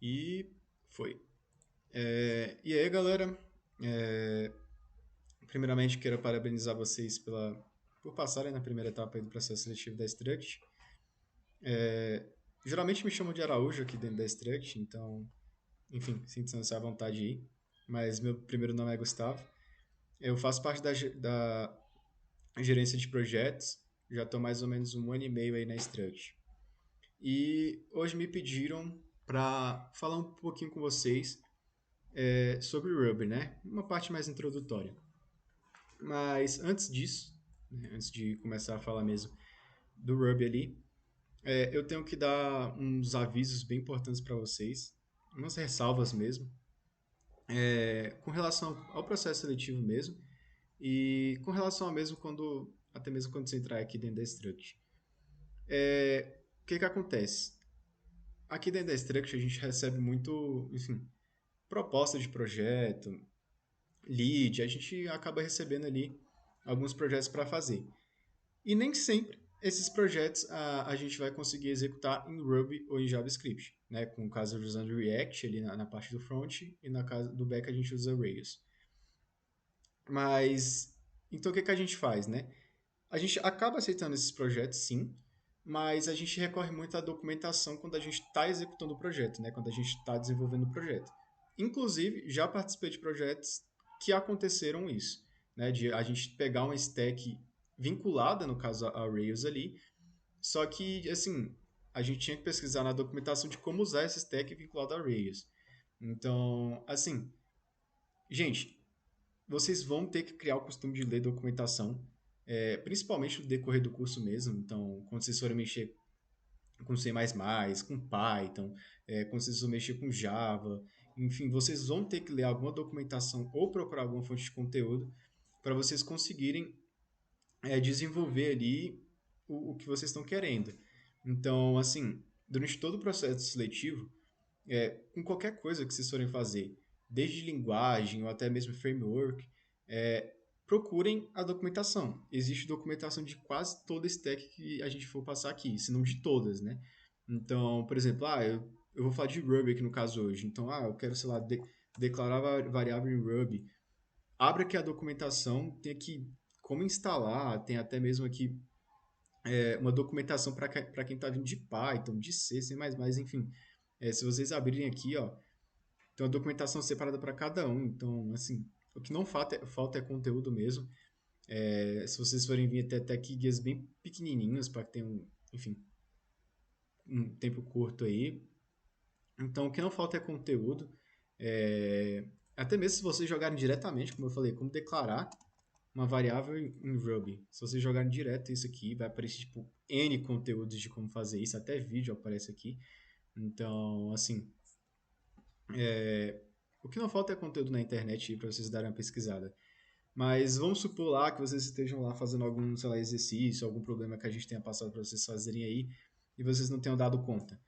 E foi. E aí, galera? É, Primeiramente, quero parabenizar vocês por passarem na primeira etapa aí do processo seletivo da Struct. Geralmente me chamam de Araújo aqui dentro da Struct, então, enfim, sintam-se à vontade aí. Mas meu primeiro nome é Gustavo. Eu faço parte da gerência de projetos, já estou mais ou menos um ano e meio aí na Struct. E hoje me pediram para falar um pouquinho com vocês sobre o Ruby, né? Uma parte mais introdutória. Mas antes disso, né, antes de começar a falar mesmo do Ruby ali, eu tenho que dar uns avisos bem importantes para vocês, umas ressalvas mesmo, com relação ao processo seletivo mesmo e com relação a mesmo até mesmo quando você entrar aqui dentro da Struct. O que que acontece? Aqui dentro da Struct a gente recebe muito, enfim, proposta de projeto, lead, a gente acaba recebendo ali alguns projetos para fazer. E nem sempre esses projetos a gente vai conseguir executar em Ruby ou em JavaScript, né? Com o caso usando React ali na parte do front e na casa do back a gente usa Rails. Mas então o que que a gente faz, né? A gente acaba aceitando esses projetos, sim, mas a gente recorre muito à documentação quando a gente está executando o projeto, né? Quando a gente está desenvolvendo o projeto. Inclusive, já participei de projetos que aconteceram isso, né? De a gente pegar uma stack vinculada, no caso a Rails ali, só que, assim, a gente tinha que pesquisar na documentação de como usar essa stack vinculada a Rails. Então, assim, gente, vocês vão ter que criar o costume de ler documentação, principalmente no decorrer do curso mesmo. Então, quando vocês forem mexer com C++, com Python, quando vocês vão mexer com Java, enfim, vocês vão ter que ler alguma documentação ou procurar alguma fonte de conteúdo para vocês conseguirem desenvolver ali o que vocês estão querendo. Então, assim, durante todo o processo seletivo, com qualquer coisa que vocês forem fazer, desde linguagem ou até mesmo framework, procurem a documentação. Existe documentação de quase toda stack que a gente for passar aqui, se não de todas, né? Então, por exemplo, eu vou falar de Ruby aqui no caso hoje. Então, eu quero, sei lá, declarar variável em Ruby. Abre aqui a documentação, tem aqui como instalar, tem até mesmo aqui uma documentação para quem está vindo de Python, de C, C++, enfim. Se vocês abrirem aqui, ó, tem uma documentação separada para cada um. Então, assim, o que não falta é conteúdo mesmo. Se vocês forem vir até aqui guias bem pequenininhos para que tenham, enfim, um tempo curto aí. Então, o que não falta é conteúdo. Até mesmo se vocês jogarem diretamente, como eu falei, como declarar uma variável em Ruby. Se vocês jogarem direto isso aqui, vai aparecer tipo N conteúdos de como fazer isso, até vídeo aparece aqui. Então, assim, o que não falta é conteúdo na internet para vocês darem uma pesquisada. Mas vamos supor lá que vocês estejam lá fazendo algum, sei lá, exercício, algum problema que a gente tenha passado para vocês fazerem aí e vocês não tenham dado conta.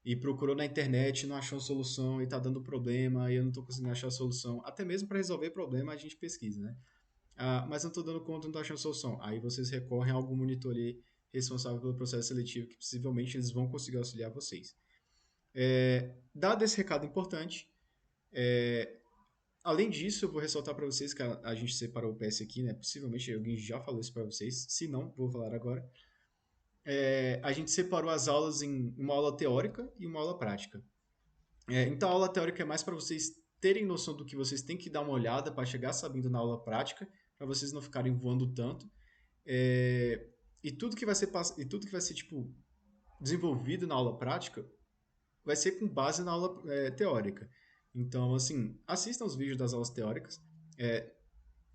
E procurou na internet, não achou solução e está dando problema e eu não estou conseguindo achar a solução. Até mesmo para resolver problema a gente pesquisa, né? Mas não estou dando conta, não estou achando solução. Aí vocês recorrem a algum monitor ali responsável pelo processo seletivo que possivelmente eles vão conseguir auxiliar vocês. Dado esse recado importante, além disso, eu vou ressaltar para vocês que a gente separou o PS aqui, né? Possivelmente alguém já falou isso para vocês. Se não, vou falar agora. A gente separou as aulas em uma aula teórica e uma aula prática. Então, a aula teórica é mais para vocês terem noção do que vocês têm que dar uma olhada para chegar sabendo na aula prática, para vocês não ficarem voando tanto. É, e tudo que vai ser tipo desenvolvido na aula prática vai ser com base na aula teórica. Então, assim, assistam os vídeos das aulas teóricas. É,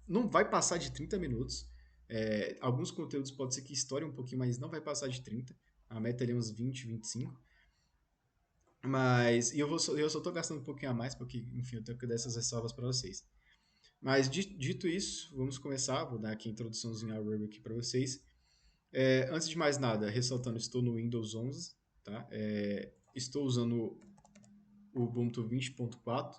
não vai passar de 30 minutos. Alguns conteúdos pode ser que estourem um pouquinho, mas não vai passar de 30. A meta ali é uns 20, 25. Mas eu só tô gastando um pouquinho a mais, porque, enfim, eu tenho que dar essas ressalvas para vocês. Mas dito isso, vamos começar. Vou dar aqui a introduçãozinha ao Ruby aqui para vocês. Antes de mais nada, ressaltando, estou no Windows 11, tá? Estou usando o Ubuntu 20.4,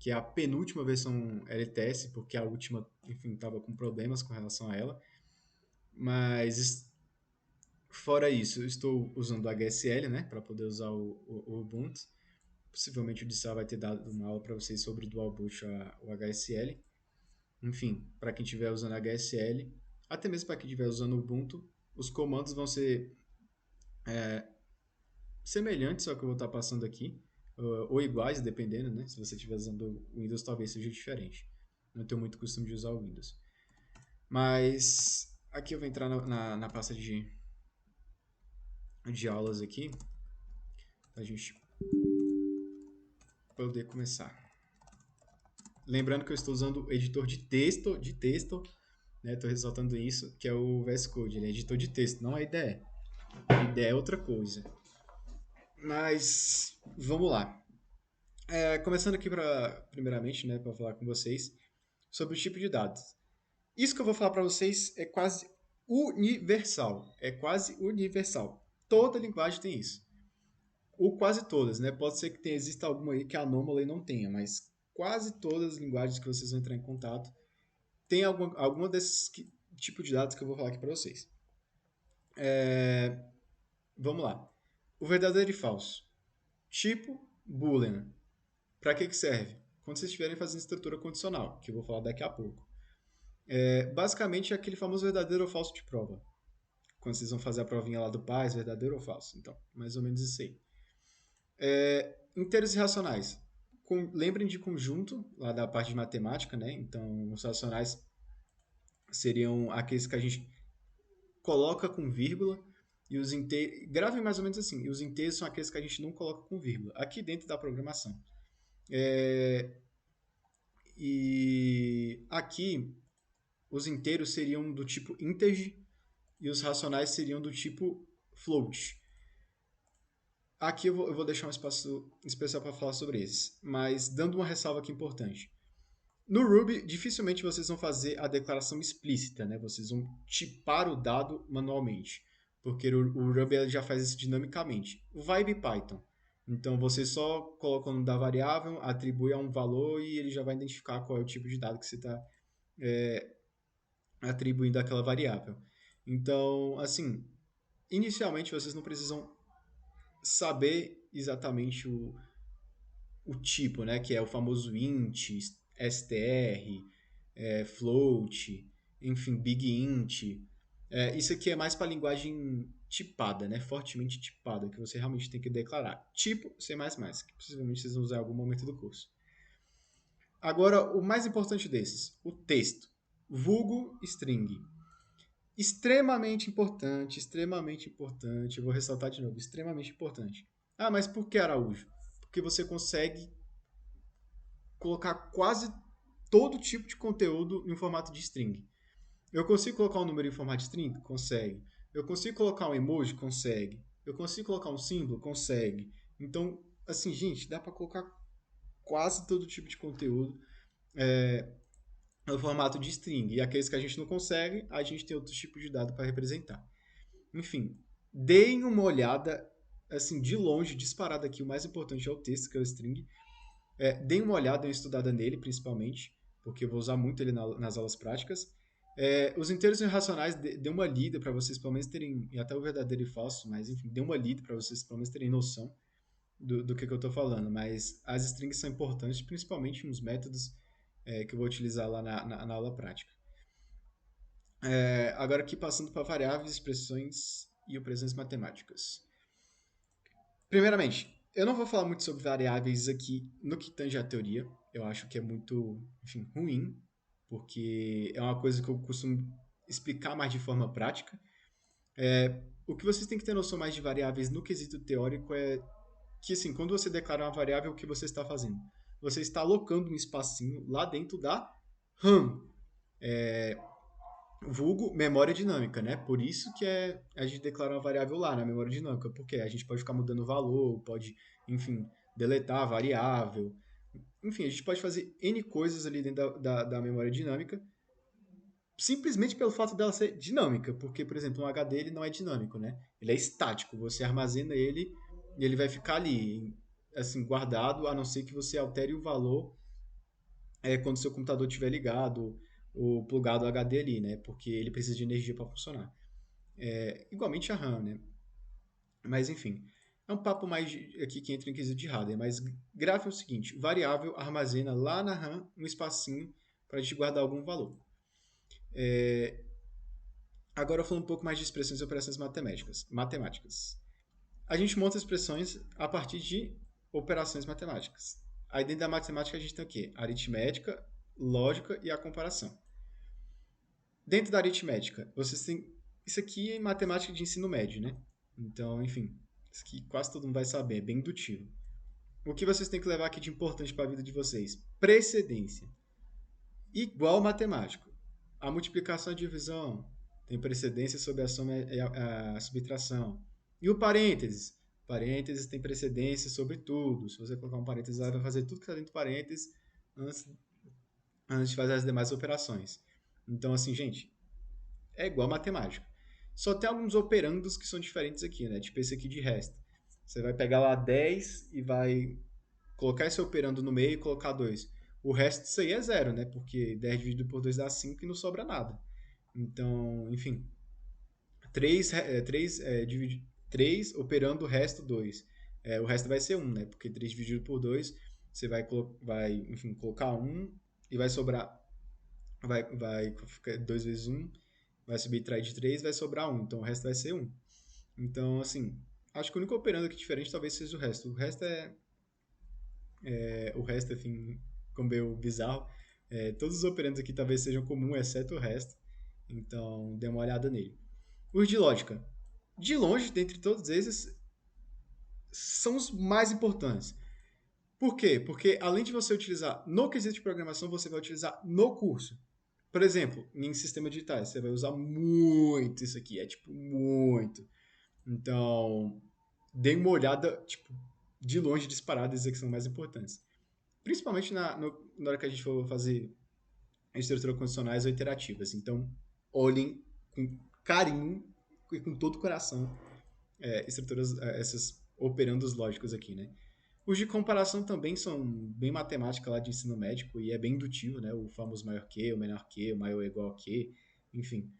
que é a penúltima versão LTS, porque a última, enfim, estava com problemas com relação a ela. Mas fora isso, eu estou usando o HSL, né, para poder usar o Ubuntu. Possivelmente o Dissal vai ter dado uma aula para vocês sobre Dual Boot ou HSL. Enfim, para quem estiver usando HSL, até mesmo para quem estiver usando Ubuntu, os comandos vão ser semelhantes ao que eu vou estar passando aqui, ou iguais, dependendo, né? Se você estiver usando o Windows, talvez seja diferente. Não tenho muito costume de usar o Windows. Mas aqui eu vou entrar na pasta de aulas aqui, para a gente poder começar. Lembrando que eu estou usando o editor de texto, né? Estou ressaltando isso, que é o VS Code. Ele é editor de texto, não é IDE. IDE é outra coisa. Mas vamos lá. Começando aqui primeiramente, né, para falar com vocês sobre o tipo de dados. Isso que eu vou falar para vocês é quase universal. É quase universal. Toda linguagem tem isso. Ou quase todas, né? Pode ser que exista alguma aí que a Anomaly não tenha, mas quase todas as linguagens que vocês vão entrar em contato tem alguma desses tipo de dados que eu vou falar aqui para vocês. Vamos lá. O verdadeiro e falso. Tipo Boolean. Para que serve? Quando vocês estiverem fazendo estrutura condicional, que eu vou falar daqui a pouco. Basicamente é aquele famoso verdadeiro ou falso de prova. Quando vocês vão fazer a provinha lá do PAS, verdadeiro ou falso. Então, mais ou menos isso aí. Inteiros e racionais. Lembrem de conjunto, lá da parte de matemática, né? Então, os racionais seriam aqueles que a gente coloca com vírgula e os inteiros... Gravem mais ou menos assim. E os inteiros são aqueles que a gente não coloca com vírgula. Aqui dentro da programação. E aqui, os inteiros seriam do tipo integer e os racionais seriam do tipo float. Aqui eu vou deixar um espaço especial para falar sobre esses, mas dando uma ressalva aqui importante. No Ruby, dificilmente vocês vão fazer a declaração explícita, né? Vocês vão tipar o dado manualmente, porque o Ruby ele já faz isso dinamicamente. Vai Python. Então você só coloca o nome da variável, atribui a um valor e ele já vai identificar qual é o tipo de dado que você está atribuindo àquela variável. Então, assim, inicialmente vocês não precisam saber exatamente o tipo, né? Que é o famoso int, str, float, enfim, big int. Isso aqui é mais para linguagem tipada, né? Fortemente tipada, que você realmente tem que declarar. Tipo C++, que possivelmente vocês vão usar em algum momento do curso. Agora, o mais importante desses, o texto. Vulgo string. Extremamente importante, extremamente importante. Eu vou ressaltar de novo, extremamente importante. Ah, mas por que Araújo? Porque você consegue colocar quase todo tipo de conteúdo em formato de string. Eu consigo colocar um número em formato de string? Consegue. Eu consigo colocar um emoji? Consegue. Eu consigo colocar um símbolo? Consegue. Então, assim, gente, dá para colocar quase todo tipo de conteúdo no formato de string. E aqueles que a gente não consegue, a gente tem outros tipos de dado para representar. Enfim, deem uma olhada, assim, de longe, disparado aqui, o mais importante é o texto, que é o string. Deem uma olhada, uma estudada nele, principalmente, porque eu vou usar muito ele nas aulas práticas. Os inteiros irracionais, dê uma lida para vocês pelo menos terem, e até o verdadeiro e falso, mas enfim, dê uma lida para vocês pelo menos terem noção do que eu estou falando. Mas as strings são importantes, principalmente nos métodos que eu vou utilizar lá na aula prática. Agora aqui passando para variáveis, expressões e operações matemáticas. Primeiramente, eu não vou falar muito sobre variáveis aqui no que tange a teoria. Eu acho que é muito, enfim, ruim, porque é uma coisa que eu costumo explicar mais de forma prática. O que vocês têm que ter noção mais de variáveis no quesito teórico é que, assim, quando você declara uma variável, o que você está fazendo? Você está alocando um espacinho lá dentro da RAM, vulgo memória dinâmica, né? Por isso que a gente declara uma variável lá na memória dinâmica, porque a gente pode ficar mudando o valor, pode, enfim, deletar a variável. Enfim, a gente pode fazer N coisas ali dentro da memória dinâmica, simplesmente pelo fato dela ser dinâmica, porque, por exemplo, um HD ele não é dinâmico, né? Ele é estático, você armazena ele e ele vai ficar ali, assim, guardado, a não ser que você altere o valor quando o seu computador estiver ligado ou plugado ao HD ali, né? Porque ele precisa de energia para funcionar. Igualmente a RAM, né? Mas enfim. É um papo mais aqui que entra em quesito de hardware, mas grafo é o seguinte: variável armazena lá na RAM um espacinho para a gente guardar algum valor. Agora falando um pouco mais de expressões e operações matemáticas. A gente monta expressões a partir de operações matemáticas. Aí dentro da matemática a gente tem o quê? A aritmética, lógica e a comparação. Dentro da aritmética, vocês têm. Isso aqui é matemática de ensino médio, né? Então, enfim, isso aqui quase todo mundo vai saber, é bem indutivo. O que vocês têm que levar aqui de importante para a vida de vocês? Precedência. Igual matemático. A multiplicação e a divisão tem precedência sobre a soma e a subtração. E o parênteses? Parênteses tem precedência sobre tudo. Se você colocar um parênteses lá, vai fazer tudo que está dentro do parênteses antes, antes de fazer as demais operações. Então, assim, gente, é igual matemática. Só tem alguns operandos que são diferentes aqui, né? Tipo esse aqui de resta. Você vai pegar lá 10 e vai colocar esse operando no meio e colocar 2. O resto disso aí é zero, né? Porque 10 dividido por 2 dá 5 e não sobra nada. Então, enfim, 3 operando o resto 2. O resto vai ser 1, né? Porque 3 dividido por 2, você vai enfim, colocar 1 e vai sobrar. Vai ficar 2 vezes 1, vai subtrair de 3, vai sobrar 1. Então o resto vai ser 1. Então, assim, acho que o único operando aqui diferente talvez seja o resto. O resto, enfim, como meio bizarro. Todos os operandos aqui talvez sejam comuns, exceto o resto. Então, dê uma olhada nele. Os de lógica. De longe, dentre todos esses, são os mais importantes. Por quê? Porque além de você utilizar no quesito de programação, você vai utilizar no curso. Por exemplo, em sistemas digitais, você vai usar muito isso aqui. É tipo muito. Então, dê uma olhada, tipo, de longe disparado, esses aqui são mais importantes. Principalmente na hora que a gente for fazer estruturas condicionais ou iterativas. Então, olhem com carinho e com todo o coração estruturas, essas operandos lógicos aqui, né? Os de comparação também são bem matemática lá de ensino médico e é bem indutivo, né? O famoso maior que, o menor que, o maior ou igual a que, enfim.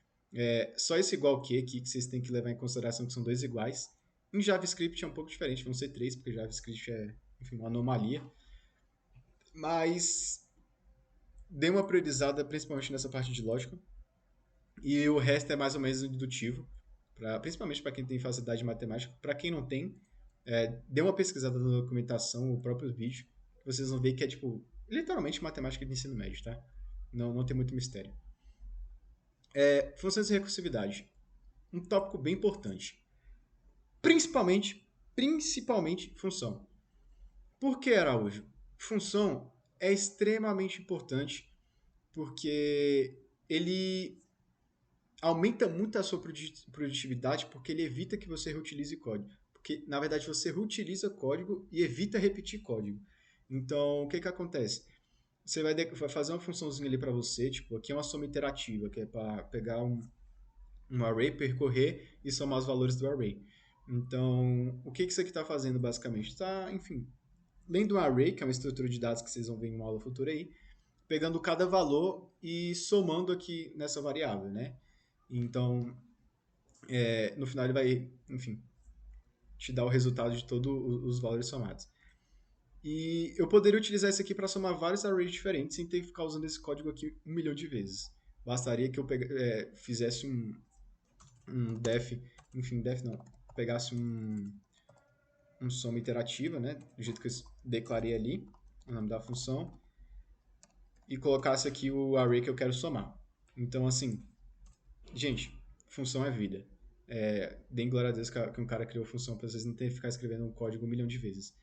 Só esse igual que aqui que vocês têm que levar em consideração que são dois iguais. Em JavaScript é um pouco diferente, vão ser três, porque JavaScript é, enfim, uma anomalia. Mas dei uma priorizada principalmente nessa parte de lógica. E o resto é mais ou menos indutivo, principalmente para quem tem facilidade de matemática. Para quem não tem, dê uma pesquisada na documentação, o próprio vídeo, que vocês vão ver que é, tipo, literalmente matemática de ensino médio, tá? Não tem muito mistério. Funções de recursividade. Um tópico bem importante. Principalmente função. Por que, Araújo? Função é extremamente importante porque ele aumenta muito a sua produtividade porque ele evita que você reutilize código. Porque, na verdade, você reutiliza código e evita repetir código. Então, o que acontece? Você vai fazer uma funçãozinha ali para você, tipo, aqui é uma soma iterativa, que é para pegar um array, percorrer e somar os valores do array. Então, o que isso aqui está fazendo, basicamente? Está, enfim, lendo um array, que é uma estrutura de dados que vocês vão ver em uma aula futura aí, pegando cada valor e somando aqui nessa variável, né? Então, no final ele vai, enfim, te dar o resultado de todos os valores somados. E eu poderia utilizar isso aqui para somar vários arrays diferentes sem ter que ficar usando esse código aqui 1 milhão de vezes. Bastaria que eu fizesse um def, enfim, def não, pegasse um soma iterativa, né, do jeito que eu declarei ali, o nome da função, e colocasse aqui o array que eu quero somar. Então, assim, gente, função é vida. Deem glória a Deus que um cara criou função para vocês não terem que ficar escrevendo um código 1 milhão de vezes.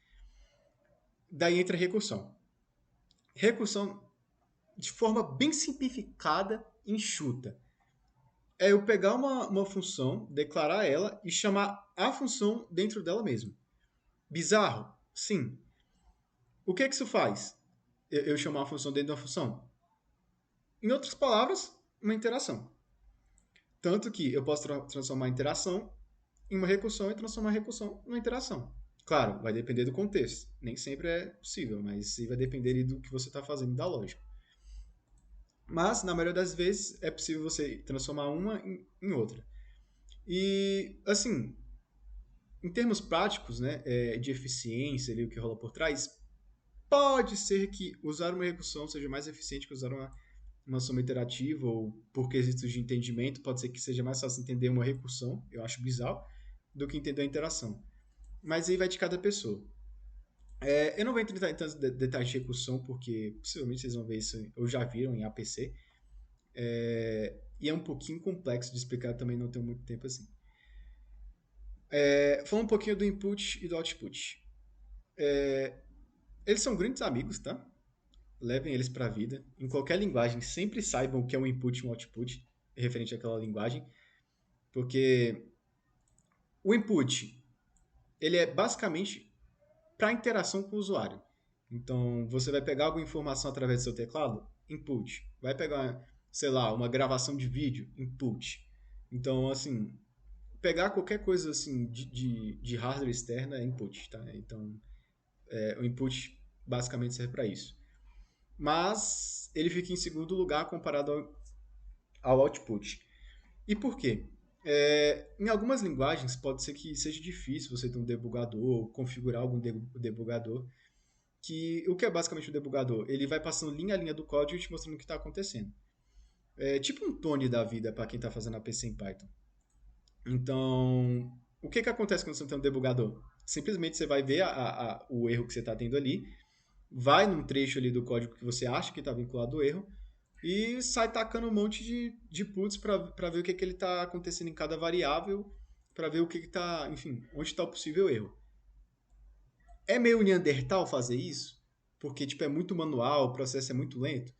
Daí entra a recursão. Recursão, de forma bem simplificada, enxuta. É eu pegar uma função, declarar ela e chamar a função dentro dela mesmo. Bizarro? Sim. O que isso faz? Eu chamar a função dentro de uma função? Em outras palavras, uma interação. Tanto que eu posso transformar a interação em uma recursão e transformar a recursão numa interação. Claro, vai depender do contexto. Nem sempre é possível, mas vai depender do que você está fazendo da lógica. Mas, na maioria das vezes, é possível você transformar uma em outra. E, assim, em termos práticos, né, de eficiência, ali, o que rola por trás, pode ser que usar uma recursão seja mais eficiente que usar uma soma iterativa, ou por quesitos de entendimento, pode ser que seja mais fácil entender uma recursão, eu acho bizarro, do que entender a interação. Mas aí vai de cada pessoa. Eu não vou entrar em tantos detalhes de recursão, porque possivelmente vocês vão ver isso, ou já viram em APC. E é um pouquinho complexo de explicar, também não tenho muito tempo assim. Falando um pouquinho do input e do output. Eles são grandes amigos, tá? Levem eles para a vida. Em qualquer linguagem, sempre saibam o que é um input e um output referente àquela linguagem, porque o input ele é basicamente para interação com o usuário. Então, você vai pegar alguma informação através do seu teclado? Input. Vai pegar, sei lá, uma gravação de vídeo? Input. Então, assim, pegar qualquer coisa assim de hardware externa é input, tá? Então, o input basicamente serve para isso. Mas ele fica em segundo lugar comparado ao output. E por quê? Em algumas linguagens pode ser que seja difícil você ter um debugador, configurar algum debugador, que o que é basicamente um debugador? Ele vai passando linha a linha do código e te mostrando o que está acontecendo. É tipo um Tony da vida para quem está fazendo a PC em Python. Então, o que acontece quando você não tem um debugador? Simplesmente você vai ver o erro que você está tendo ali, vai num trecho ali do código que você acha que está vinculado ao erro e sai tacando um monte de puts para ver o que ele está acontecendo em cada variável, para ver o que está, enfim, onde está o possível erro. É meio Neandertal fazer isso? Porque tipo, é muito manual, o processo é muito lento?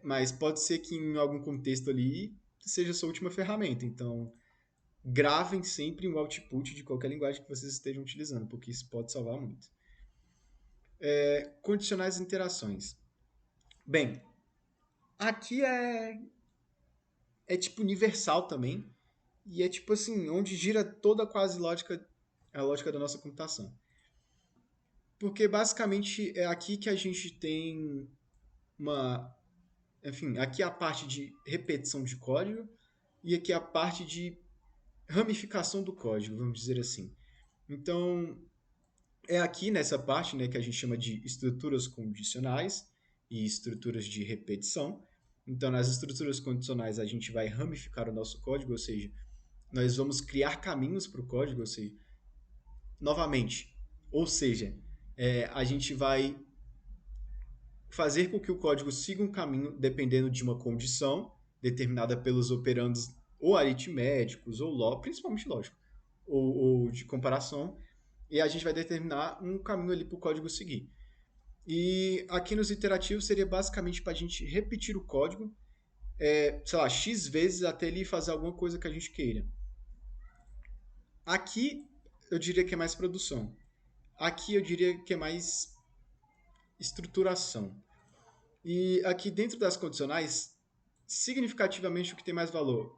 Mas pode ser que em algum contexto ali seja a sua última ferramenta. Então, gravem sempre um output de qualquer linguagem que vocês estejam utilizando, porque isso pode salvar muito. Condicionais e interações. Bem, aqui é tipo universal também, e é tipo assim, onde gira toda quase a lógica da nossa computação. Porque basicamente é aqui que a gente tem uma. Enfim, aqui é a parte de repetição de código e aqui é a parte de ramificação do código, vamos dizer assim. Então, é aqui nessa parte, né, que a gente chama de estruturas condicionais e estruturas de repetição. Então, nas estruturas condicionais, a gente vai ramificar o nosso código, ou seja, nós vamos criar caminhos para o código, ou seja, novamente, ou seja, a gente vai fazer com que o código siga um caminho dependendo de uma condição determinada pelos operandos ou aritméticos ou principalmente lógico, ou de comparação, e a gente vai determinar um caminho ali para o código seguir. E aqui nos iterativos seria basicamente para a gente repetir o código, sei lá, X vezes até ele fazer alguma coisa que a gente queira. Aqui eu diria que é mais produção. Aqui eu diria que é mais estruturação. E aqui dentro das condicionais, significativamente o que tem mais valor?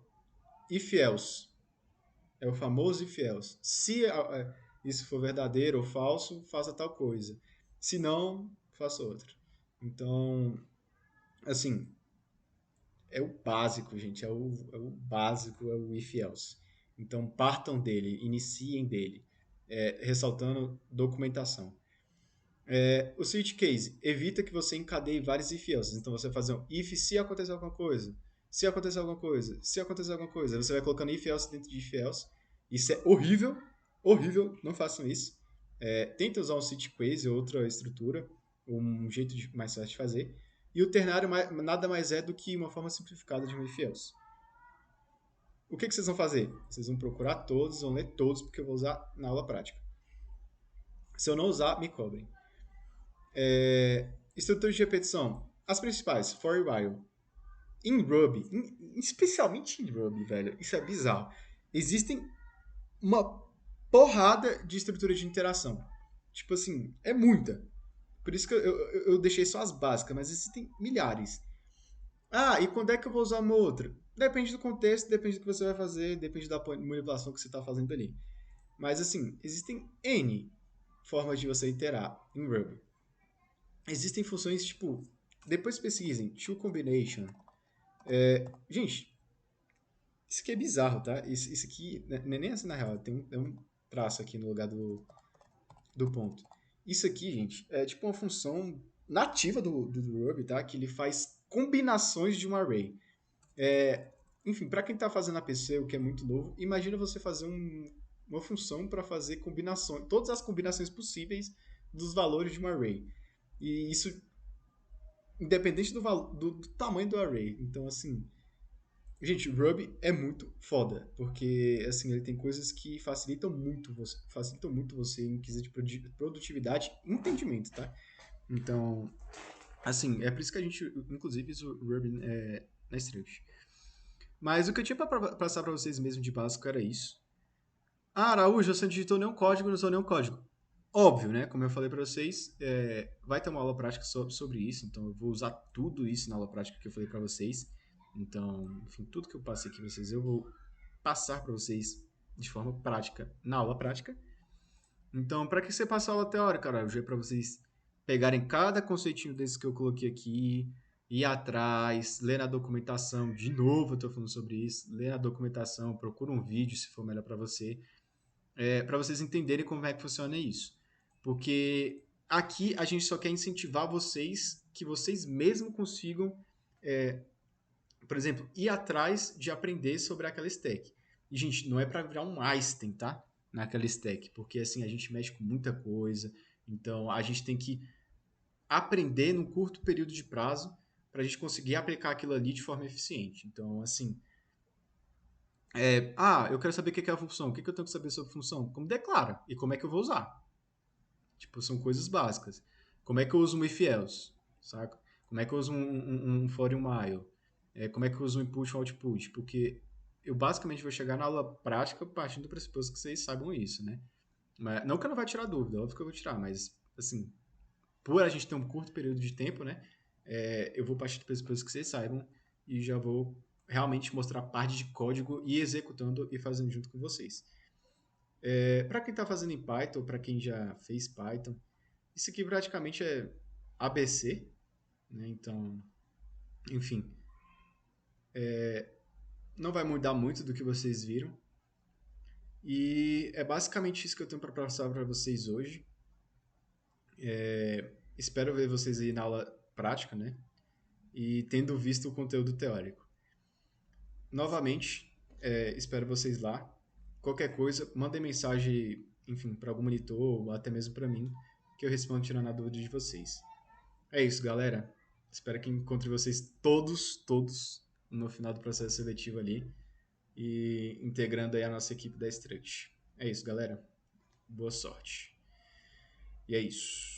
If else. É o famoso if else. Se isso for verdadeiro ou falso, faça tal coisa. Se não, faça outra. Então, assim, é o básico, gente. É o básico, é o if else. Então, partam dele, iniciem dele. Ressaltando documentação. O switch case evita que você encadeie vários if else. Então você vai fazer um if se acontecer alguma coisa, se acontecer alguma coisa, se acontecer alguma coisa. Você vai colocando if else dentro de if else. Isso é horrível, horrível. Não façam isso. Tenta usar um switch case ou outra estrutura, um jeito mais fácil de fazer. E o ternário nada mais é do que uma forma simplificada de um if else. O que vocês vão fazer? Vocês vão procurar todos, vão ler todos, porque eu vou usar na aula prática. Se eu não usar, me cobrem. Estruturas de repetição. As principais, for a while. Em Ruby, especialmente em Ruby, velho, isso é bizarro. Existem uma porrada de estruturas de interação. Tipo assim, é muita. Por isso que eu deixei só as básicas, mas existem milhares. Ah, e quando é que eu vou usar uma outra? Depende do contexto, depende do que você vai fazer, depende da manipulação que você está fazendo ali. Mas assim, existem N formas de você iterar em Ruby. Existem funções tipo. Depois pesquisem, to combination. Gente, isso aqui é bizarro, tá? Isso aqui não é nem assim na real. É um traço aqui no lugar do ponto. Isso aqui, gente, é tipo uma função nativa do Ruby, tá? Que ele faz combinações de um array. Enfim, para quem está fazendo a PC, o que é muito novo, imagina você fazer uma função para fazer combinações, todas as combinações possíveis dos valores de um array. E isso independente do tamanho do array. Então, assim, gente, o Ruby é muito foda, porque assim, ele tem coisas que facilitam muito você em quesito de produtividade e entendimento, tá? Então, assim, é por isso que a gente, inclusive, usa o Ruby na Struct. Mas o que eu tinha para passar para vocês mesmo de básico era isso. Ah, Araújo, você não digitou nenhum código, não usou nenhum código. Óbvio, né? Como eu falei para vocês, vai ter uma aula prática sobre isso, então eu vou usar tudo isso na aula prática que eu falei para vocês. Então, enfim, tudo que eu passei aqui para vocês, eu vou passar para vocês de forma prática na aula prática. Então, para que você passe a aula teórica, Araújo? É para vocês pegarem cada conceitinho desse que eu coloquei aqui, ir atrás, ler na documentação. De novo, eu estou falando sobre isso. Ler na documentação, procura um vídeo se for melhor para você para vocês entenderem como é que funciona isso. Porque aqui a gente só quer incentivar vocês que vocês mesmos consigam, por exemplo, ir atrás de aprender sobre aquela stack. E, gente, não é para virar um Einstein, tá? Naquela stack, porque assim a gente mexe com muita coisa, então a gente tem que aprender num curto período de prazo para a gente conseguir aplicar aquilo ali de forma eficiente. Então, assim, eu quero saber o que é a função, o que eu tenho que saber sobre a função, como declara e como é que eu vou usar. Tipo, são coisas básicas. Como é que eu uso um if-else, saca? Como é que eu uso um for e um while? Como é que eu uso um input e um output? Porque eu basicamente vou chegar na aula prática partindo do pressuposto que vocês saibam isso, né? Mas, não que eu não vai tirar dúvida, óbvio que eu vou tirar, mas, assim, por a gente ter um curto período de tempo, né? Eu vou partir do pressuposto que vocês saibam e já vou realmente mostrar parte de código e executando e fazendo junto com vocês. Para quem está fazendo em Python, para quem já fez Python, isso aqui praticamente é ABC, né? Então, enfim, não vai mudar muito do que vocês viram. E é basicamente isso que eu tenho para passar para vocês hoje. Espero ver vocês aí na aula prática, né? E tendo visto o conteúdo teórico. Novamente, espero vocês lá. Qualquer coisa, mandem mensagem, enfim, para algum monitor ou até mesmo para mim, que eu respondo tirando a dúvida de vocês. É isso, galera. Espero que encontre vocês todos, no final do processo seletivo ali e integrando aí a nossa equipe da Struct. É isso, galera. Boa sorte. E é isso.